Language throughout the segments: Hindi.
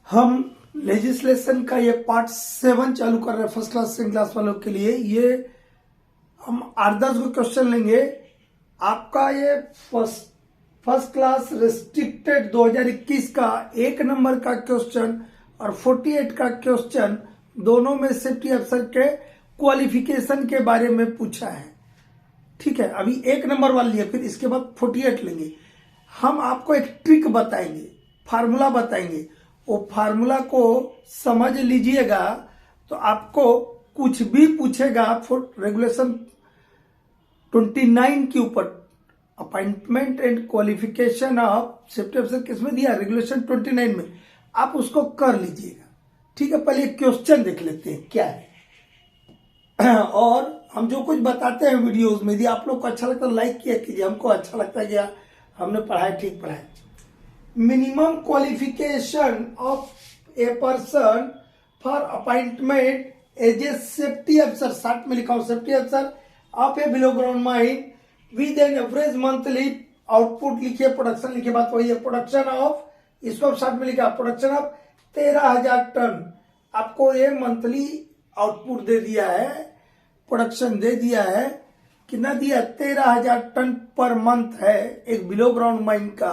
हम लेजिस्लेशन का ये पार्ट 7 चालू कर रहे हैं फर्स्ट क्लास सेकंड क्लास वालों के लिए। ये हम 8-10 को क्वेश्चन लेंगे। आपका ये फर्स्ट क्लास रेस्ट्रिक्टेड 2021 का 1 नंबर का क्वेश्चन और 48 का क्वेश्चन दोनों में सेफ्टी अफसर के क्वालिफिकेशन के बारे में पूछा है। ठीक है, अभी 1 नंबर वाला लिया, फिर इसके बाद 48 लेंगे। हम आपको एक ट्रिक बताएंगे, फार्मूला बताएंगे। वो फार्मूला को समझ लीजिएगा तो आपको कुछ भी पूछेगा रेगुलेशन 29 के ऊपर, appointment and qualification of safety अफसर किसमें दिया, रेगुलेशन 29 में, आप उसको कर लीजिएगा। ठीक है, पहले क्वेश्चन देख लेते हैं क्या है। और हम जो कुछ बताते हैं वीडियोस में, यदि आप लोग को अच्छा लगता है लाइक किया कीजिए, हमको अच्छा लगता है कि हमने पढ़ाया, ठीक पढ़ाया। Minimum qualification of a person for appointment as a safety अफसर, साथ में लिखा हो सेफ्टी अफसर of a below ground mine with an average monthly output, लिखिए प्रोडक्शन, लिखिए बात वही है, प्रोडक्शन ऑफ, इसको साथ में लिखा प्रोडक्शन ऑफ 13,000 टन। आपको ये मंथली आउटपुट दे दिया है, प्रोडक्शन दे दिया है, कितना दिया, 13,000 टन पर मंथ है एक बिलो ग्राउंड माइन का।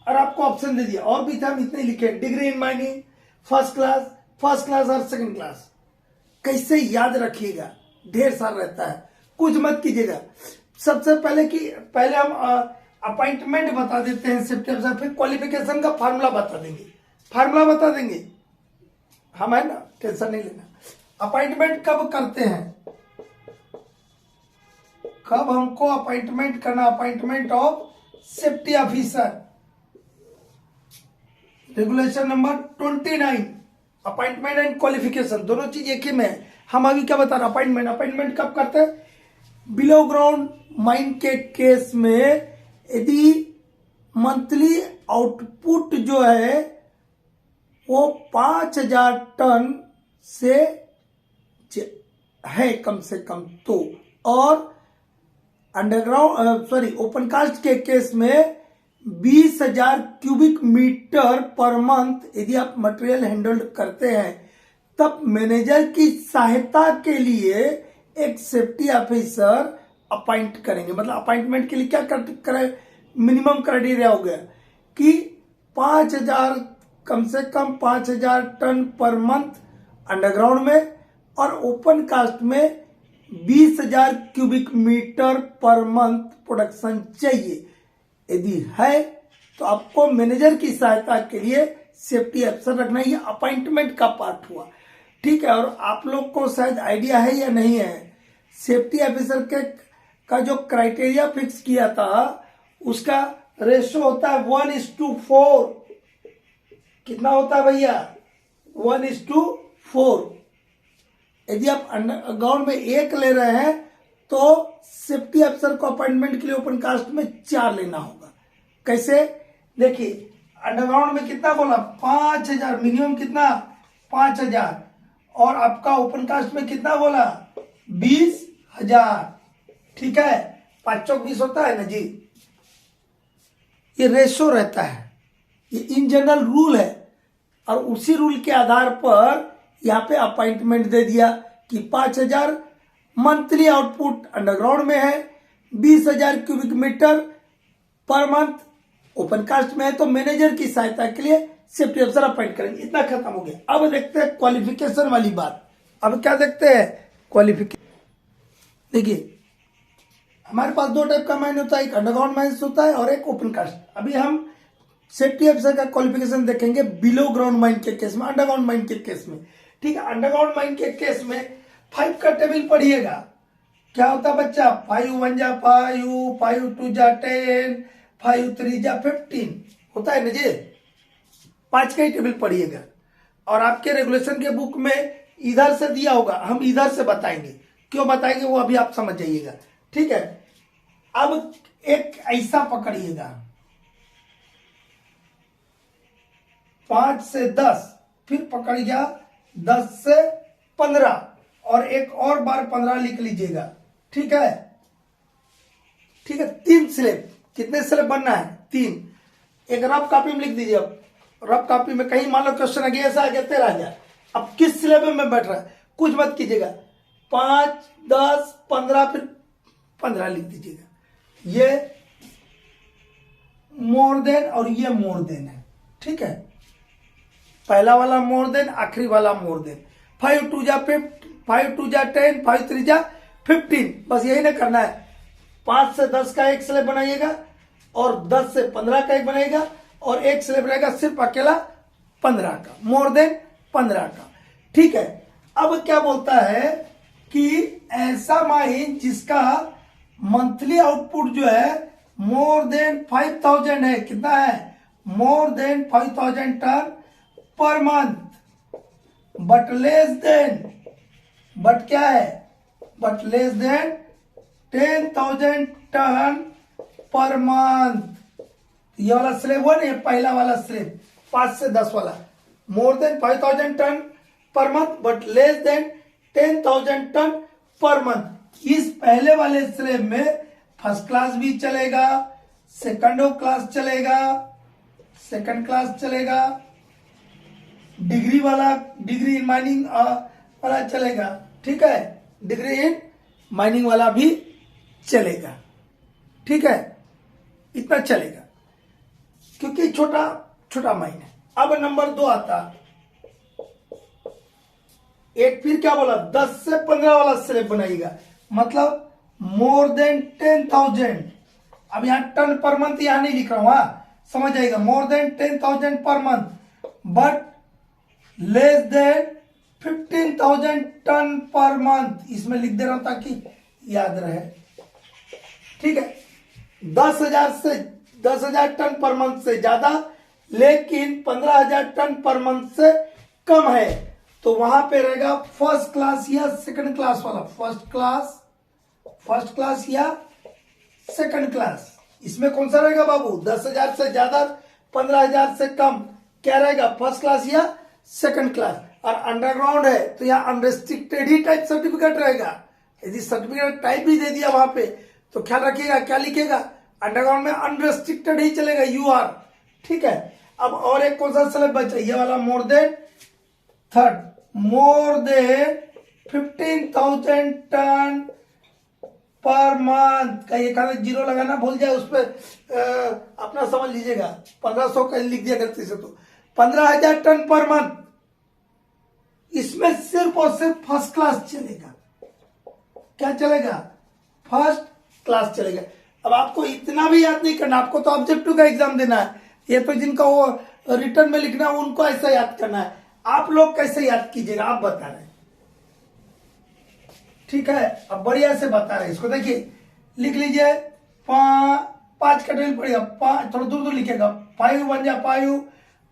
और आपको ऑप्शन दे दिया, और भी था, हम इतने लिखे, degree in mining, first class और सेकंड क्लास। कैसे याद रखिएगा, ढेर सारा रहता है, कुछ मत कीजिएगा। सबसे पहले हम अपॉइंटमेंट बता देते हैं सेफ्टी अफसर, फिर क्वालिफिकेशन का फार्मूला बता देंगे, हम है ना, टेंशन नहीं लेना। अपॉइंटमेंट कब करते हैं, कब हमको अपॉइंटमेंट करना, appointment of safety officer, regulation number 29, appointment and qualification दोनों चीज एक ही में है। हम अभी क्या बता रहे हैं, अपॉइंटमेंट कब करते हैं, बिलो ग्राउंड माइन के केस में यदि मंथली आउटपुट जो है वो 5,000 टन से है कम से कम तो, और अंडरग्राउंड ओपन कास्ट के केस में 20,000 क्यूबिक मीटर पर मंथ यदि आप मटेरियल हैंडल करते हैं, तब मैनेजर की सहायता के लिए एक सेफ्टी ऑफिसर अपॉइंट करेंगे। मतलब अपॉइंटमेंट के लिए क्या करें, मिनिमम क्राइटेरिया हो गया कि 5,000, कम से कम 5,000 टन पर मंथ अंडरग्राउंड में, और ओपन कास्ट में 20,000 cubic metre per month production चाहिए। यदि है तो आपको मैनेजर की सहायता के लिए सेफ्टी अफसर रखना, ये अपॉइंटमेंट का पार्ट हुआ। ठीक है, और आप लोग को शायद आइडिया है या नहीं है, सेफ्टी ऑफिसर का जो क्राइटेरिया फिक्स किया था उसका रेशो होता है 1:4। कितना होता है भैया, 1:4। यदि आप अंडरग्राउंड में 1 ले रहे हैं तो सेफ्टी अफसर को अपॉइंटमेंट के लिए ओपन कास्ट में 4 लेना होगा। कैसे, देखिए अंडरग्राउंड में कितना बोला, 5,000, मिनिमम कितना 5,000, और आपका ओपन कास्ट में कितना बोला, 20,000। ठीक है, 5 चौक 20 होता है ना जी, ये रेशो रहता है, ये इन जनरल रूल है। और उसी रूल के आधार पर यहाँ पे अपॉइंटमेंट दे दिया कि 5,000 मंथली आउटपुट अंडरग्राउंड में है, 20,000 cubic metre per month open cast में है, तो मैनेजर की सहायता के लिए सेफ्टी अफसर अपॉइंट करेंगे। इतना खत्म हो गया। अब देखते हैं क्वालिफिकेशन वाली बात। अब क्या देखते हैं, क्वालिफिकेशन। देखिए हमारे पास 2 टाइप का माइन होता है, एक अंडरग्राउंड माइन्स होता है और एक ओपन कास्ट। अभी हम सेफ्टी अफसर का क्वालिफिकेशन देखेंगे बिलो ग्राउंड माइन के केस में, अंडरग्राउंड माइन के केस में। ठीक है, अंडरग्राउंड माइन के केस में 5 का टेबल पढ़िएगा। क्या होता है बच्चा, 5 1 जा 5, 5 2 जा 10, 5 3 जा 15 होता है ना जी। 5 का ही टेबल पढ़िएगा, और आपके रेगुलेशन के बुक में इधर से दिया होगा, हम इधर से बताएंगे, क्यों बताएंगे वो अभी आप समझ जाइएगा। ठीक है, अब एक ऐसा पकड़िएगा, 5 से 10, फिर पकड़िएगा 10 से 15, और एक और बार 15 लिख लीजिएगा। ठीक है, 3 स्लैब, कितने स्लैब बनना है, 3। एक रफ कॉपी में लिख दीजिए। अब रफ कॉपी में कहीं मान लो क्वेश्चन आ गया, ऐसा आ गया 13,000, अब किस सिलेबस में बैठ रहा है कुछ मत कीजिएगा, 5, 10, 15, फिर 15 लिख दीजिएगा। ये मोर देन और ये मोर देन है, ठीक है, पहला वाला मोर देन, आखिरी वाला मोर देन। 5 2 जा 5, 5 2 जा 10, 5 3 जा 15, बस यही ना करना है। 5 से 10 का एक स्लैब बनाइएगा और 10 से 15 का एक बनाइएगा और एक स्लैब रहेगा सिर्फ अकेला 15 का, मोर देन 15 का, ठीक है। अब क्या बोलता है कि ऐसा माइन जिसका मंथली आउटपुट जो है मोर देन 5,000 है, कितना है, more than 5,000 ton per month, but less than, but क्या है, but less than 10,000 ton per month. ये वाला स्लेब हुआ ना, ये पहला वाला स्लेब 5 से 10 वाला, more than 5,000 ton per month but less than 10,000 ton per month. इस पहले वाले स्लेब में फर्स्ट क्लास भी चलेगा, सेकंड क्लास चलेगा, सेकंड क्लास चलेगा, डिग्री वाला, डिग्री इन माइनिंग वाला चलेगा, ठीक है, डिग्री इन माइनिंग वाला भी चलेगा, ठीक है, इतना चलेगा क्योंकि छोटा छोटा माइन है। अब नंबर 2 आता, एक फिर क्या बोला, 10 से 15 वाला स्लैब बनाइएगा, मतलब मोर देन 10,000। अब यहां टन पर मंथ यहां नहीं लिख रहा हूं, समझ आएगा, मोर than 10,000 per month but less than 15,000 ton per month, इसमें लिख दे रहा हूं ताकि याद रहे, ठीक है। 10,000 टन पर मंथ से ज्यादा लेकिन 15,000 टन पर मंथ से कम है तो वहां पे रहेगा फर्स्ट क्लास या सेकंड क्लास वाला, फर्स्ट क्लास या सेकंड क्लास। इसमें कौन सा रहेगा बाबू, 10,000 से ज्यादा 15,000 से कम क्या रहेगा, फर्स्ट क्लास या सेकंड क्लास। और अंडरग्राउंड है तो यहाँ अनरेस्ट्रिक्टेड ही टाइप सर्टिफिकेट रहेगा। यदि सर्टिफिकेट टाइप भी दे दिया वहां पे तो ख्याल रखिएगा क्या लिखेगा, अंडरग्राउंड में अनरेस्ट्रिक्टेड ही चलेगा, UR, ठीक है। अब और एक कौन सा स्लैब बचा, ये वाला more than 15,000 ton per month का एक आधा जीरो लगाना भूल जाए, उस पर अपना समझ लीजिएगा, 1500 का लिख दिया गलती से तो 15,000 टन पर मंथ। इसमें सिर्फ और सिर्फ फर्स्ट क्लास चलेगा, क्या चलेगा, फर्स्ट क्लास चलेगा। अब आपको इतना भी याद नहीं करना, आपको तो ऑब्जेक्टिव का एग्जाम देना है, ये तो जिनका वो रिटर्न में लिखना है उनको ऐसा याद करना है। आप लोग कैसे याद कीजिएगा आप बता रहे हैं, ठीक है। अब बढ़िया से बता रहे हैं, इसको देखिए लिख लीजिए, 5 का टेल पड़ेगा, 5 थोड़ा दूर दूर लिखेगा, 5 1 जा 5,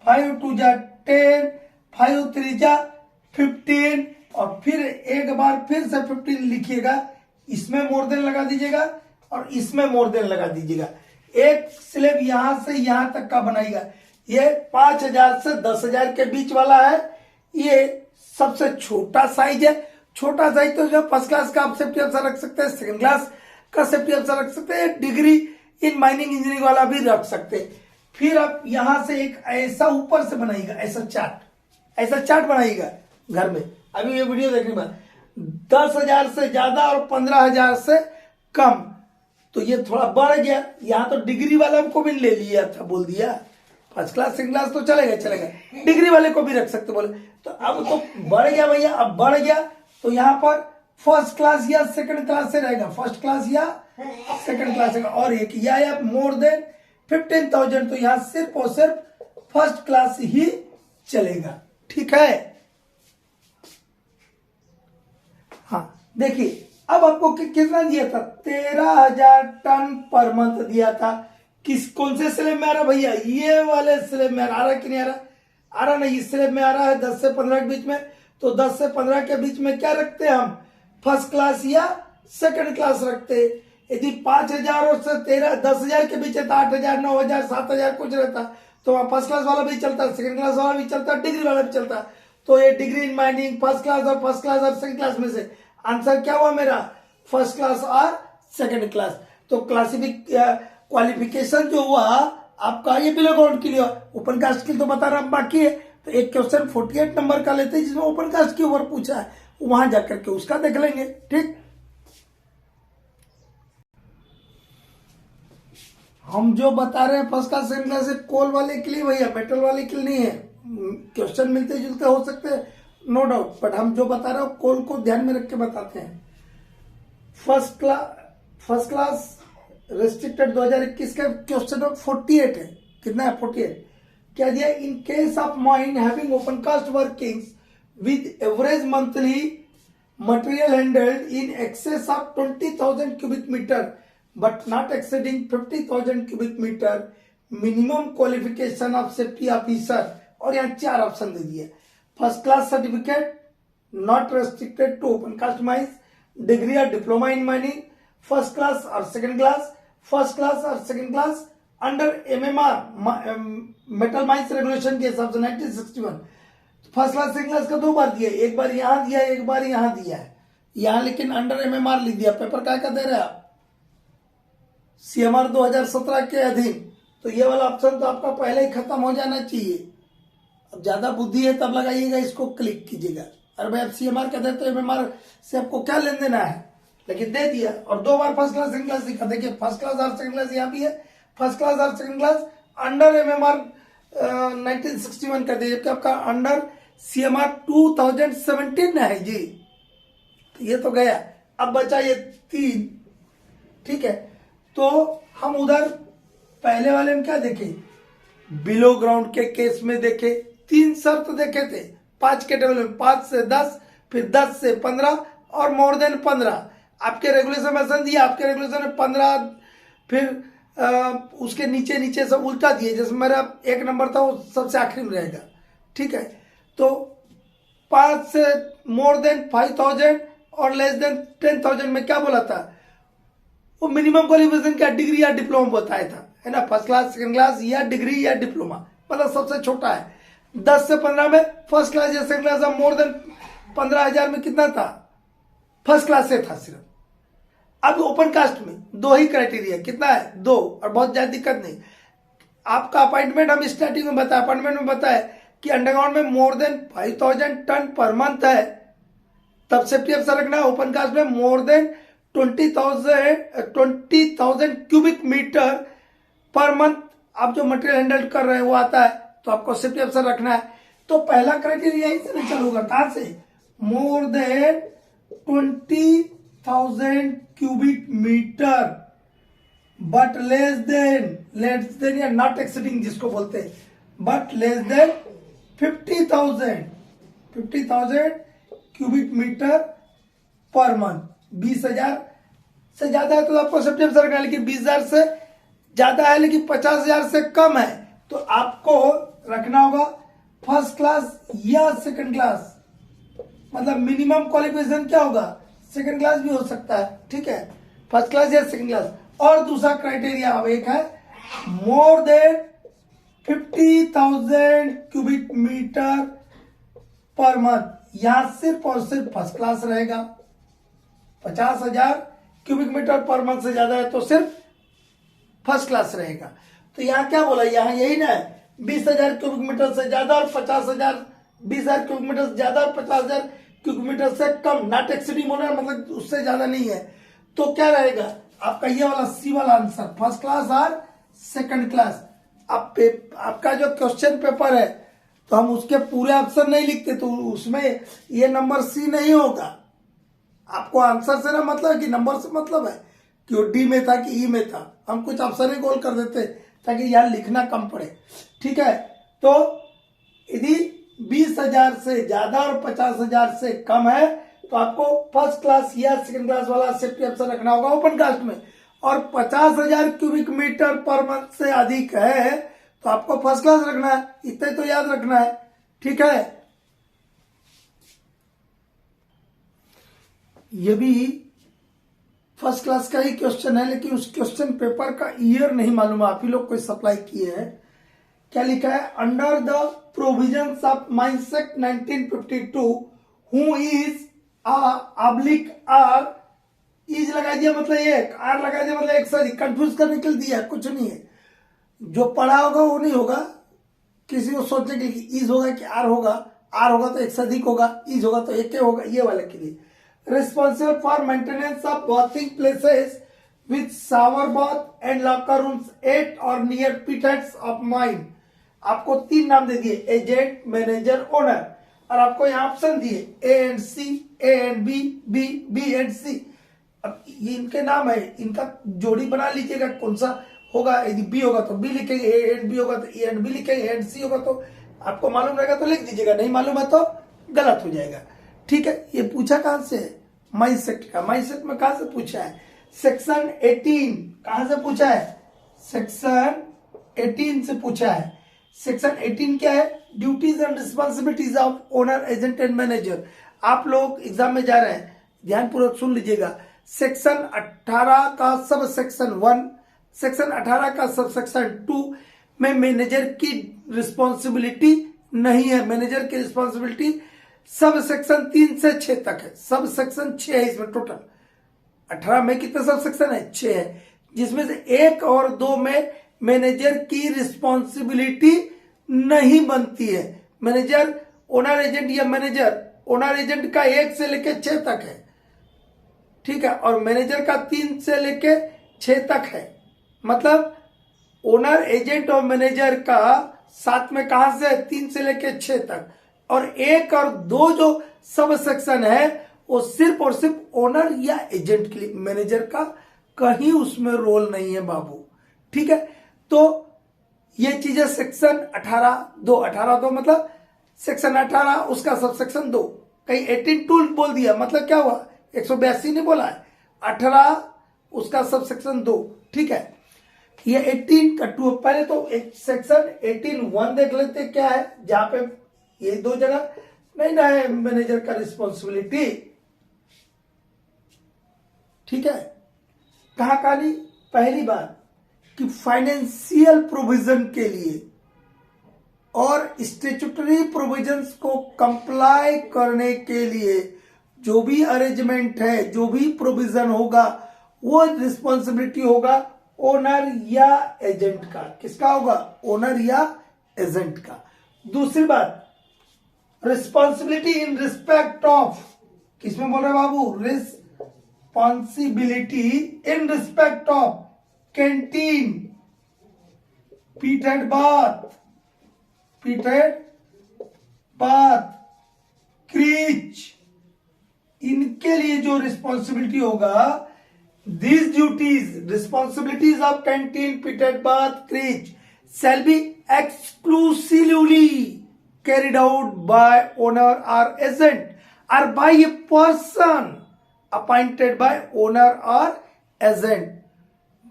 5 2 जा 10, 5 3 जा 15 और फिर एक बार फिर से 15 लिखिएगा, इसमें मोर देन लगा दीजिएगा और इसमें मोर देन लगा दीजिएगा। एक स्लेब यहां से यहां तक का बनाएगा, ये 5,000 से 10,000 के बीच वाला है, ये सबसे छोटा साइज है। छोटा साइज तो जो फर्स्ट क्लास का आप सेफ्टी अफसर रख सकते हैं, सेकंड क्लास का सेफ्टी अफसर रख सकते हैं, डिग्री इन माइनिंग इंजीनियरिंग वाला भी रख सकते हैं। फिर आप यहां से एक ऐसा ऊपर से बनाइएगा, ऐसा चार्ट बनाइएगा घर में, अभी ये वीडियो देखने के बाद 10,000 से ज्यादा और 15,000 से कम, तो ये थोड़ा बढ़ गया। यहां तो डिग्री वाला को भी ले लिया था, बोल दिया फर्स्ट क्लास सेकंड क्लास तो चलेगा, डिग्री वाले को भी रख सकते बोले, तो अब तो बढ़ गया भैया, अब बढ़ गया तो यहाँ पर फर्स्ट क्लास या सेकंड क्लास से रहेगा, फर्स्ट क्लास या सेकंड क्लास रहेगा। और एक या मोर देन 15,000 तो यहाँ सिर्फ और सिर्फ फर्स्ट क्लास ही चलेगा, ठीक है। हाँ देखिए, अब आपको कितना दिया था, 13,000 टन पर मंथ दिया था। कौन से स्लेब में आ रहा भैया, ये वाले स्लेब में आ रहा कि नहीं आ रहा, आ रहा नहीं, इस स्लेब में आ रहा है 10 से 15 के बीच में। तो 10 से 15 के बीच में क्या रखते हैं हम, फर्स्ट क्लास या सेकंड क्लास रखते हैं। यदि 5,000 और से 10,000 के बीच है तो 8,000 9,000 7,000 कुछ रहता तो वहां फर्स्ट क्लास वाला भी चलता, सेकंड क्लास वाला भी चलता, डिग्री वाला भी चलता। तो ये degree in mining first class और सेकंड क्लास में से आंसर क्या हुआ मेरा, फर्स्ट क्लास और सेकंड क्लास। तो क्लासिफिक क्वालिफिकेशन जो हुआ आपका ये बिलो ग्राउंड के लिए, ओपन कास्ट के लिए तो बता रहा बाकी है। तो एक क्वेश्चन 48 नंबर का लेते हैं जिसमें ओपन कास्ट के ऊपर पूछा है, वहां जाकर के उसका देख लेंगे। ठीक, हम जो बता रहे हैं फर्स्ट क्लास सेकंड क्लास से कोल वाले के लिए भैया, मेटल वाले के लिए नहीं है। क्वेश्चन मिलते जुलते हो सकते हैं, नो डाउट, बट हम जो बता रहे हैं कोल को ध्यान में रख के बताते हैं। फर्स्ट क्लास रेस्ट्रिक्टेड 2021 का क्वेश्चन नंबर 48 है। कितना है? 48। क्या दिया? In case of mine having open cast workings with average monthly material handled in excess of 20,000 cubic meter but not exceeding 50,000 cubic meter, minimum qualification of safety officer. और यहाँ 4 ऑप्शन दे दिए। First class certificate, not restricted to open cast mines, degree और diploma in mining, first class और सेकंड क्लास, फर्स्ट क्लास और second class under MMR metal mines regulation के हिसाब से 1961। फर्स्ट क्लास सेकंड क्लास का 2 बार दिया, एक बार यहां दिया, एक बार यहां दिया है। यहां लेकिन अंडर MMR लिख दिया। पेपर क्या दे रहे हैं आप? CMR 2017 के अधीन। तो ये वाला ऑप्शन तो आपका पहले ही खत्म हो जाना चाहिए। अब ज्यादा बुद्धि है तब लगाइएगा, इसको क्लिक कीजिएगा। अरे भाई आप CMR का देते हो, MMR से आपको क्या लेन देना है, लेकिन दे दिया। और 2 बार फर्स्ट क्लास सेकंड क्लास दिखा। देखिए फर्स्ट क्लास और सेकंड क्लास यहाँ भी है, फर्स्ट क्लास और सेकंड क्लास अंडर MMR 1961 कर दीजिए, आपका अंडर CMR 2017 है जी। तो ये तो गया। अब बचा ये 3। ठीक है, तो हम उधर पहले वाले में क्या देखे? बिलो ग्राउंड के केस में देखे 3 शर्त देखे थे। 5 कैटेगरी में 5 से 10, फिर 10 से 15 और मोर देन 15। आपके रेगुलेशन में दिया, आपके रेगुलेशन में 15, फिर उसके नीचे नीचे सब उल्टा दिए। जैसे मेरा 1 नंबर था वो सबसे आखिरी में रहेगा। ठीक है, तो 5 से मोर देन 5,000 और लेस देन 10,000 में क्या बोला था? वो मिनिमम क्वालिफिकेशन क्या डिग्री या डिप्लोमा बताया था, है ना? फर्स्ट क्लास सेकंड क्लास या डिग्री या डिप्लोमा, मतलब सबसे छोटा है। 10 से 15 में फर्स्ट क्लास या सेकंड क्लास, मोर देन 15,000 में कितना था? फर्स्ट क्लास से था सिर्फ। अब ओपन कास्ट में 2 ही क्राइटेरिया, कितना है? 2, और बहुत ज्यादा दिक्कत नहीं। आपका अपॉइंटमेंट हम स्टार्टिंग में बताया, अपॉइंटमेंट में बताया कि अंडरग्राउंड में more than 5,000 ton per month है तब सेफ्टी अफसर रखना है। ओपन कास्ट में more than 20,000 cubic metre per month आप जो मटेरियल हैंडल कर रहे हैं वो आता है, तो आपको सेफ्टी अफसर रखना है। तो पहला क्राइटेरिया यहीं से चालू होगा। कहां से? More than 20,000 cubic metre but less than या नॉट एक्सीडिंग जिसको बोलते हैं, but less than 50,000 cubic metre per month. 20,000 से ज्यादा है तो आपको सेफ्टी अफसर रखना है, लेकिन 20,000 से ज्यादा है लेकिन 50,000 से कम है तो आपको रखना होगा फर्स्ट क्लास या सेकंड क्लास। मतलब मिनिमम क्वालिफिकेशन क्या होगा? सेकंड क्लास भी हो सकता है। ठीक है, फर्स्ट क्लास या सेकंड क्लास। और दूसरा क्राइटेरिया अब एक है more than 50,000 cubic metre per month. यहां सिर्फ और सिर्फ फर्स्ट क्लास रहेगा। 50,000 क्यूबिक मीटर पर मंथ से ज्यादा है तो सिर्फ फर्स्ट क्लास रहेगा। तो यहाँ क्या बोला? यहाँ यही ना है 20,000 क्यूबिक मीटर से ज्यादा और 50,000, 20,000 क्यूबिक मीटर से ज्यादा और 50,000 क्यूबिक मीटर से कम, नॉट एक्सीडिंग होना, मतलब उससे ज्यादा नहीं है। तो क्या रहेगा आपका? ये वाला सी वाला आंसर, फर्स्ट क्लास और सेकंड क्लास। आपका जो क्वेश्चन पेपर है तो हम उसके पूरे ऑप्शन नहीं लिखते, तो उसमें ये नंबर सी नहीं होगा। आपको आंसर से ना मतलब कि नंबर से मतलब है कि वो डी में था कि ई में था। हम कुछ ऑप्शन ही गोल कर देते ताकि यार लिखना कम पड़े। ठीक है, तो यदि 20,000 से ज्यादा और 50,000 से कम है तो आपको फर्स्ट क्लास या सेकंड क्लास वाला सेफ्टी अफसर रखना होगा ओपन कास्ट में। और 50,000 क्यूबिक मीटर पर मंथ से अधिक है तो आपको फर्स्ट क्लास रखना है। इतना तो याद रखना है। ठीक है, ये भी फर्स्ट क्लास का ही क्वेश्चन है, लेकिन उस क्वेश्चन पेपर का ईयर नहीं मालूम है। आप ही लोग कोई सप्लाई किए हैं। क्या लिखा है? Under the provisions of mines act 1952 who is oblique are, is लगा दिया मतलब एक, आर लगा दिया मतलब एक, सॉरी कंफ्यूज करने के लिए दिया, कुछ नहीं है। जो पढ़ा होगा वो नहीं होगा, किसी को सोचने के लिए इज होगा कि आर होगा, आर होगा तो एक से अधिक होगा, इज होगा तो एक होगा, ये वाले के लिए। Responsible for maintenance of bathing places with shower bath and locker rooms at or near pitheads of mine. आपको 3 नाम दे दिए, एजेंट, मैनेजर, ओनर, और आपको यहाँ ऑप्शन दिए A and C, A and B, B and C. अब ये इनके नाम है, इनका जोड़ी बना लीजिएगा कौन सा होगा। यदि बी होगा तो बी लिखेंगे, ए एंड बी होगा तो ए एंड बी लिखेंगे, एंड सी होगा तो आपको मालूम रहेगा तो लिख दीजिएगा, नहीं मालूम है तो गलत हो जाएगा। ठीक है, ये पूछा कहां से है? माइंडसेट का। माइंडसेट में कहां से पूछा है? सेक्शन 18 कहां से पूछा है? सेक्शन 18 से पूछा है। सेक्शन 18 क्या है? Duties and responsibilities of owner, agent and manager. आप लोग एग्जाम में जा रहे हैं, ध्यानपूर्वक सुन लीजिएगा। सेक्शन 18 का सब सेक्शन 1, सेक्शन 18 का सब सेक्शन 2 में मैनेजर की रिस्पॉन्सिबिलिटी नहीं है। मैनेजर की रिस्पॉन्सिबिलिटी सब सेक्शन 3 से 6 तक है। सब सेक्शन 6 है इसमें टोटल। 18 में कितने सब सेक्शन है? 6 है, जिसमें से 1 और 2 में मैनेजर की रिस्पॉन्सिबिलिटी नहीं बनती है। मैनेजर, ओनर एजेंट या मैनेजर, ओनर एजेंट का 1 से लेके 6 तक है, ठीक है, और मैनेजर का 3 से लेके 6 तक है। मतलब ओनर, एजेंट और मैनेजर का साथ में कहां से? 3 से लेके 6 तक। और 1 और 2 जो सब सेक्शन है वो सिर्फ और सिर्फ ओनर या एजेंट के लिए, मैनेजर का कहीं उसमें रोल नहीं है बाबू। ठीक है, तो ये चीजें सेक्शन 18(2) मतलब सेक्शन 18 उसका सब सेक्शन 2। कहीं 18(2) बोल दिया मतलब क्या हुआ? 182 नहीं बोला है, 18 उसका सब सेक्शन 2। ठीक है, ये 18 का 2। पहले तो एक सेक्शन 18(1) देख लेते क्या है, जहां पे ये 2 जगह नहीं ना है मैनेजर का रिस्पॉन्सिबिलिटी। ठीक है, कहा कहानी? पहली बात कि फाइनेंशियल प्रोविजन के लिए और स्टैट्यूटरी प्रोविजंस को कंप्लाई करने के लिए जो भी अरेंजमेंट है, जो भी प्रोविजन होगा, वो रिस्पॉन्सिबिलिटी होगा ओनर या एजेंट का। किसका होगा? ओनर या एजेंट का। दूसरी बात, रिस्पॉन्सिबिलिटी इन रिस्पेक्ट ऑफ, किसमें बोल रहे बाबू? Responsibility in respect of canteen, pithead bath, creche, इनके लिए जो रिस्पॉन्सिबिलिटी होगा, these duties, responsibilities of canteen, pitted bath, creche shall be exclusively carried out by owner or agent or by a person appointed by owner or agent,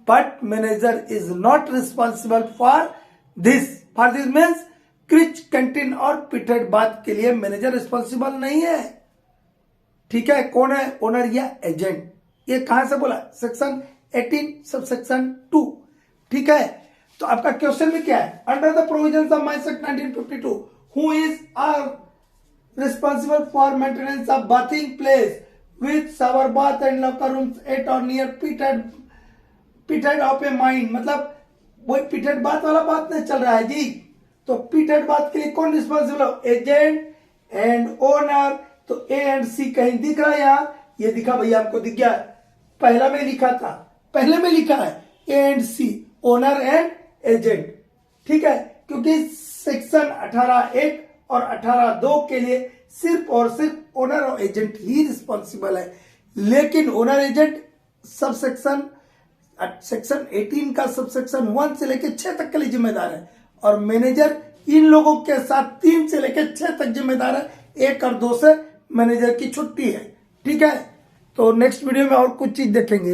but manager is not responsible for this. For this means creche, canteen और pitted bath के लिए मैनेजर रिस्पॉन्सिबल नहीं है। ठीक है, कौन है? ओनर या एजेंट। ये कहां से बोला? Section 18 sub section 2। ठीक है, तो आपका क्वेश्चन में क्या है? Under the provisions of mindset 1952 who is responsible for maintenance of bathing place with shower bath and locker rooms at or near pithead of a mine. मतलब वही पिटहेड बाथ वाला बात नहीं चल रहा है जी। तो पिटहेड बाथ के लिए कौन रिस्पॉन्सिबल हो? Agent and owner. तो ए एंड सी कहीं दिख रहा है? यहाँ ये दिखा भैया, आपको दिख गया? पहला में लिखा था, पहले में लिखा है A and C, owner and agent. ठीक है, क्योंकि सेक्शन 18(1) और 18(2) के लिए सिर्फ और सिर्फ ओनर और एजेंट ही रिस्पॉन्सिबल है। लेकिन ओनर एजेंट सब सेक्शन 18 का सब सेक्शन 1 से लेकर 6 तक के लिए जिम्मेदार है, और मैनेजर इन लोगों के साथ 3 से लेकर 6 तक जिम्मेदार है। 1 और 2 से मैनेजर की छुट्टी है। ठीक है, तो नेक्स्ट वीडियो में और कुछ चीज देखेंगे।